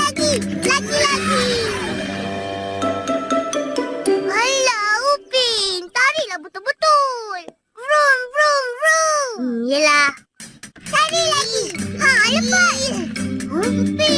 lagi. Lagi. Alah, Upin. Tarilah betul-betul. Vroom, vroom, vroom. Yelah. Tari lagi. Ha, lepas. Upin.